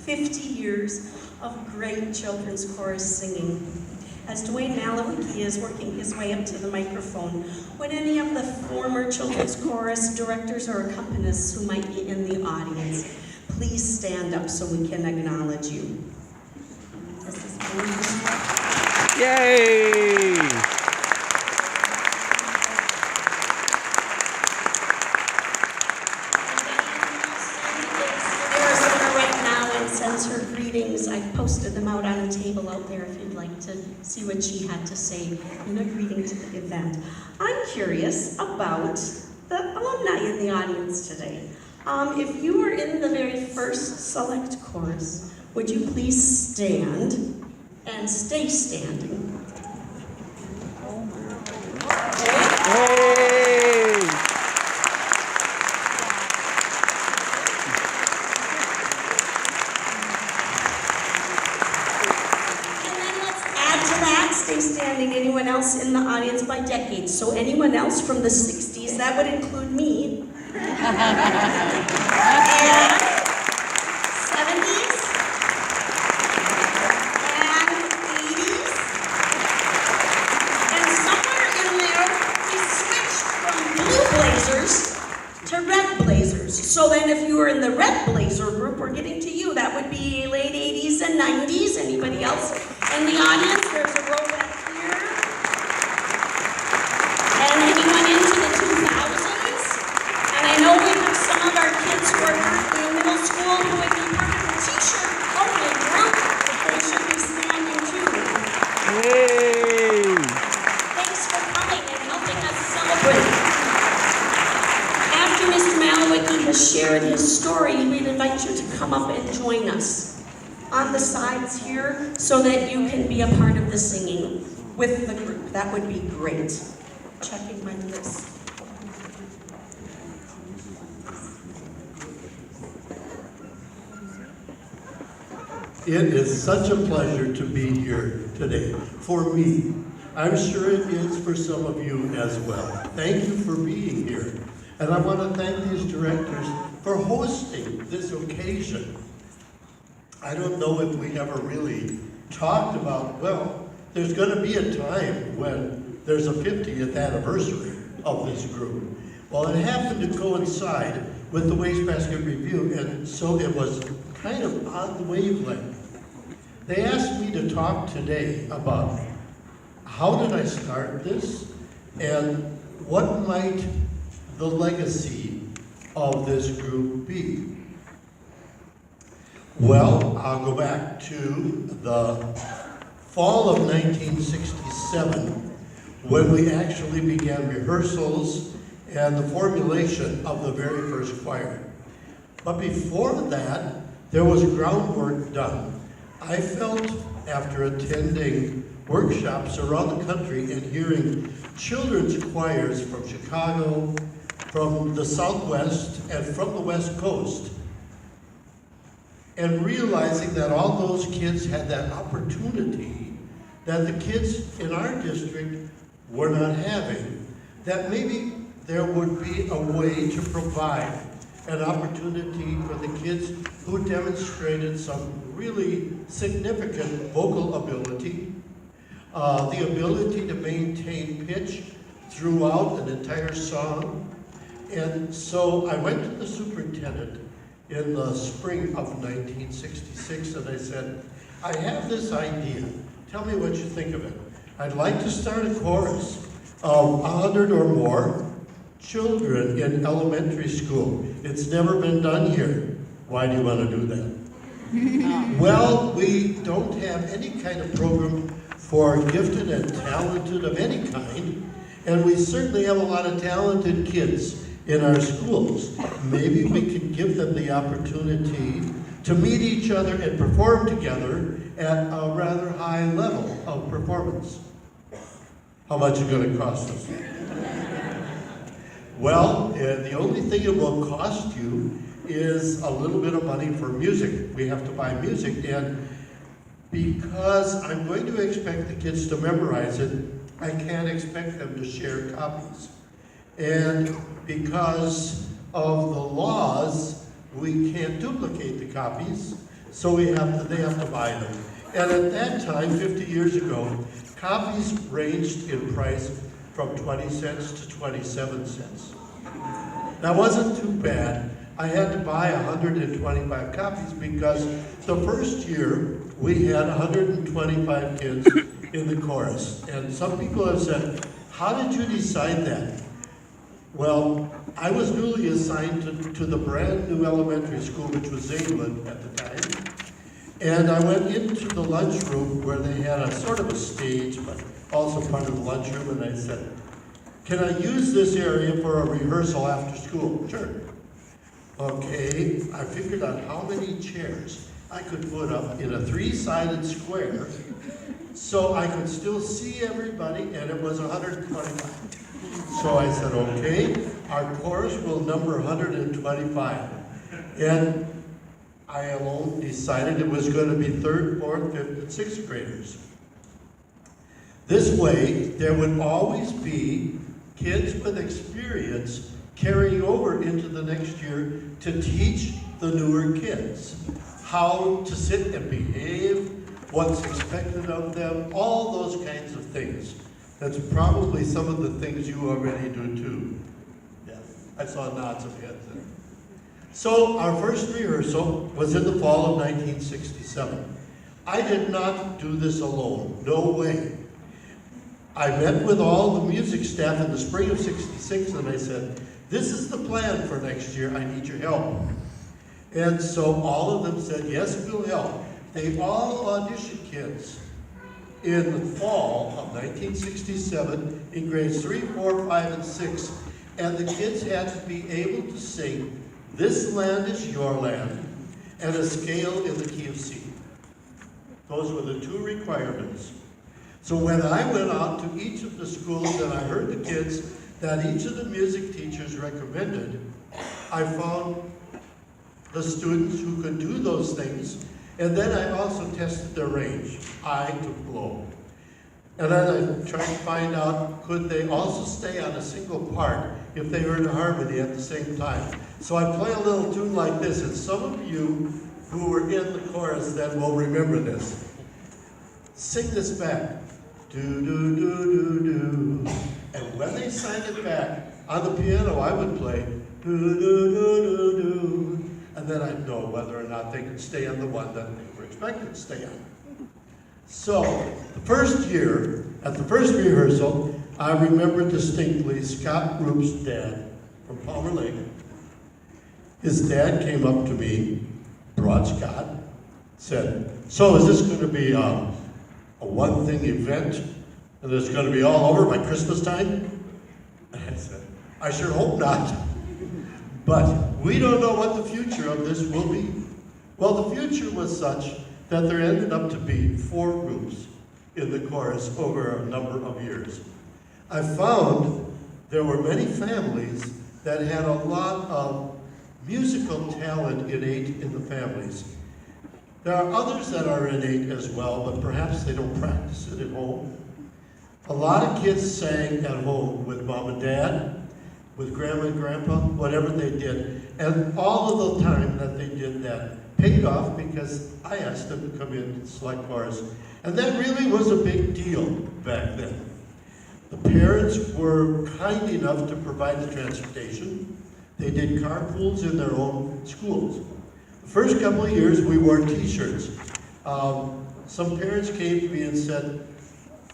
50 years of great children's chorus singing. As Duayane Malewicki is working his way up to the microphone, would any of the former children's chorus directors or accompanists who might be in the audience please stand up so we can acknowledge you? This is Yay! Sends her greetings. I've posted them out on a table out there if you'd like to see what she had to say in a greeting to the event. I'm curious about the alumni in the audience today. If you were in the very first select chorus, would you please stand and stay standing? Stay standing. Anyone else in the audience by decades? So anyone else from the 60s, that would include me. And 70s. And 80s. And somewhere in there, we switched from blue blazers to red blazers. So then if you were in the red blazer group, we're getting to you. That would be late 80s and 90s. Anybody else in the audience? There's a row back here. And anyone into the 2000s? And I know we have some of our kids who are currently in middle school who would be part of the t-shirt only group. They should be standing too. Yay! Thanks for coming and helping us celebrate. After Mr. Malewicki has shared his story, we'd invite you to come up and join us on the sides here so that you can be a part of the singing with the group. That would be great. Checking my list. It is such a pleasure to be here today. For me, I'm sure it is for some of you as well. Thank you for being here. And I want to thank these directors for hosting this occasion. I don't know if we ever really talked about, well, there's going to be a time when there's a 50th anniversary of this group. Well, it happened to coincide with the Wastebasket Review, and so it was kind of on the wavelength. They asked me to talk today about how did I start this, and what might the legacy of this group be. Well, I'll go back to the fall of 1967 when we actually began rehearsals and the formulation of the very first choir. But before that, there was groundwork done. I felt after attending workshops around the country and hearing children's choirs from Chicago, from the Southwest, and from the West Coast, and realizing that all those kids had that opportunity that the kids in our district were not having, that maybe there would be a way to provide an opportunity for the kids who demonstrated some really significant vocal ability, the ability to maintain pitch throughout an entire song. And so I went to the superintendent in the spring of 1966 and I said, I have this idea. Tell me what you think of it. I'd like to start a chorus of 100 or more children in elementary school. It's never been done here. Why do you want to do that? Well, we don't have any kind of program for gifted and talented of any kind, and we certainly have a lot of talented kids in our schools. Maybe we could give them the opportunity to meet each other and perform together at a rather high level of performance. How much is it going to cost us? Well, the only thing it will cost you is a little bit of money for music. We have to buy music, and because I'm going to expect the kids to memorize it, I can't expect them to share copies. And because of the laws, we can't duplicate the copies, So they have to buy them. And at that time, 50 years ago, copies ranged in price from 20 cents to 27 cents. That wasn't too bad. I had to buy 125 copies because the first year we had 125 kids in the chorus. And some people have said, how did you decide that? Well, I was newly assigned to the brand new elementary school, which was England at the time. And I went into the lunchroom where they had a sort of a stage, but also part of the lunchroom, and I said, can I use this area for a rehearsal after school? Sure. Okay, I figured out how many chairs I could put up in a 3-sided square so I could still see everybody, and it was 125. So I said, okay, our chorus will number 125. And I alone decided it was going to be 3rd, 4th, 5th, and 6th graders. This way, there would always be kids with experience carrying over into the next year to teach the newer kids how to sit and behave, what's expected of them, all those kinds of things. That's probably some of the things you already do too. Yeah, I saw nods of heads there. So our first rehearsal was in the fall of 1967. I did not do this alone, no way. I met with all the music staff in the spring of '66 and I said, this is the plan for next year, I need your help. And so all of them said, yes, we'll help. They all auditioned kids in the fall of 1967 in grades 3, 4, 5, and 6. And the kids had to be able to sing, "This Land is Your Land," and a scale in the key of C. Those were the 2 requirements. So when I went out to each of the schools and I heard the kids that each of the music teachers recommended, I found the students who could do those things, and then I also tested their range, high to low. And then I tried to find out, could they also stay on a single part if they heard a harmony at the same time. So I play a little tune like this, and some of you who were in the chorus then will remember this. Sing this back. Do, do, do, do, do. And when they sang it back, on the piano I would play do, do, do, do, do. And then I'd know whether or not they could stay on the one that they were expected to stay on. So, the first year, at the first rehearsal, I remember distinctly Scott Roop's dad from Palmer Lake. His dad came up to me, brought Scott, said, so is this going to be a one-thing event, and it's going to be all over by Christmas time? And I said, I sure hope not. But we don't know what the future of this will be. Well, the future was such that there ended up to be 4 groups in the chorus over a number of years. I found there were many families that had a lot of musical talent innate in the families. There are others that are innate as well, but perhaps they don't practice it at home. A lot of kids sang at home with mom and dad, with grandma and grandpa, whatever they did. And all of the time that they did that paid off because I asked them to come in and select chorus. And that really was a big deal back then. The parents were kind enough to provide the transportation. They did carpools in their own schools. The first couple of years we wore t-shirts. Some parents came to me and said,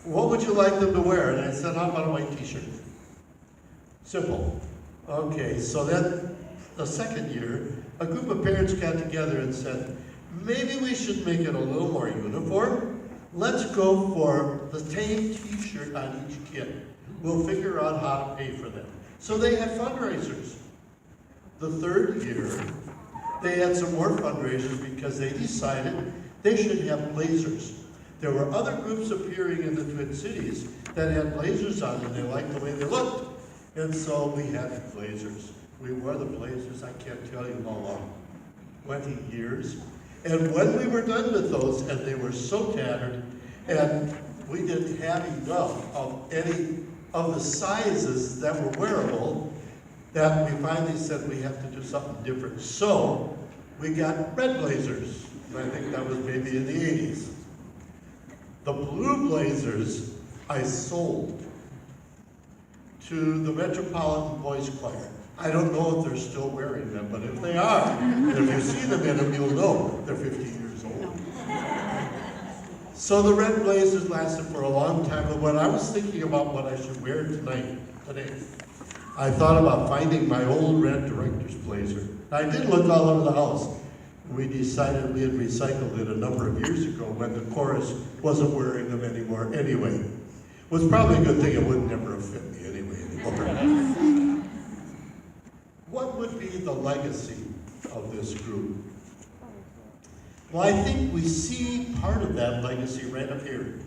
what would you like them to wear? And I said, how about a white t-shirt? Simple. Okay, so then the second year, a group of parents got together and said, maybe we should make it a little more uniform. Let's go for the same t-shirt on each kid. We'll figure out how to pay for them. So they had fundraisers. The third year, they had some more fundraisers because they decided they should have blazers. There were other groups appearing in the Twin Cities that had blazers on and they liked the way they looked. And so we had blazers. We wore the blazers, I can't tell you how long, 20 years. And when we were done with those, and they were so tattered, and we didn't have enough of any of the sizes that were wearable, that we finally said we have to do something different. So we got red blazers. and I think that was maybe in the 80s. The blue blazers I sold to the Metropolitan Boys Choir. I don't know if they're still wearing them, but if they are, and if you see them in them, you'll know they're 50 years old. So the red blazers lasted for a long time, but when I was thinking about what I should wear today, I thought about finding my old red director's blazer. I did look all over the house. We decided we had recycled it a number of years ago when the chorus wasn't wearing them anymore anyway. It was probably a good thing it would never have fit me anyway. What would be the legacy of this group? Well, I think we see part of that legacy right up here.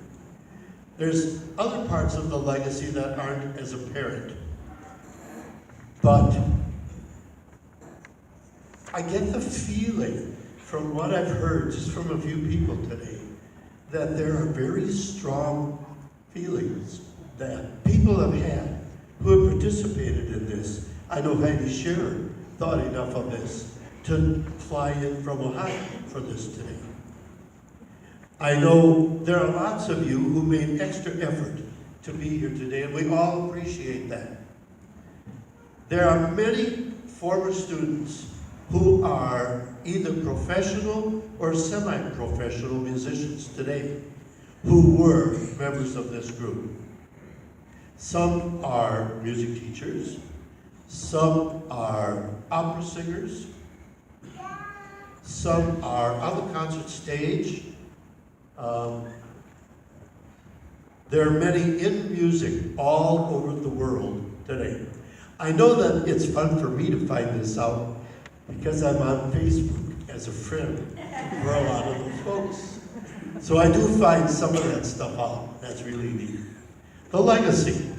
There's other parts of the legacy that aren't as apparent. But I get the feeling from what I've heard, just from a few people today, that there are very strong feelings that people have had who have participated in this. I know Heidi Scherer thought enough of this to fly in from Ohio for this today. I know there are lots of you who made extra effort to be here today, and we all appreciate that. There are many former students who are either professional or semi-professional musicians today who were members of this group. Some are music teachers, some are opera singers, some are on the concert stage. There are many in music all over the world today. I know that it's fun for me to find this out because I'm on Facebook as a friend for a lot of those folks. So I do find some of that stuff out. That's really neat. The legacy.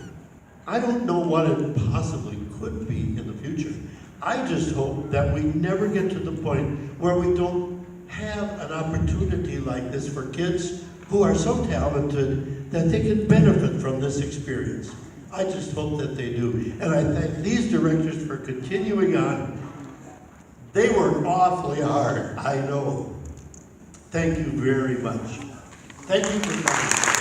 I don't know what it possibly could be in the future. I just hope that we never get to the point where we don't have an opportunity like this for kids who are so talented that they can benefit from this experience. I just hope that they do. And I thank these directors for continuing on. They work awfully hard, I know. Thank you very much. Thank you for coming.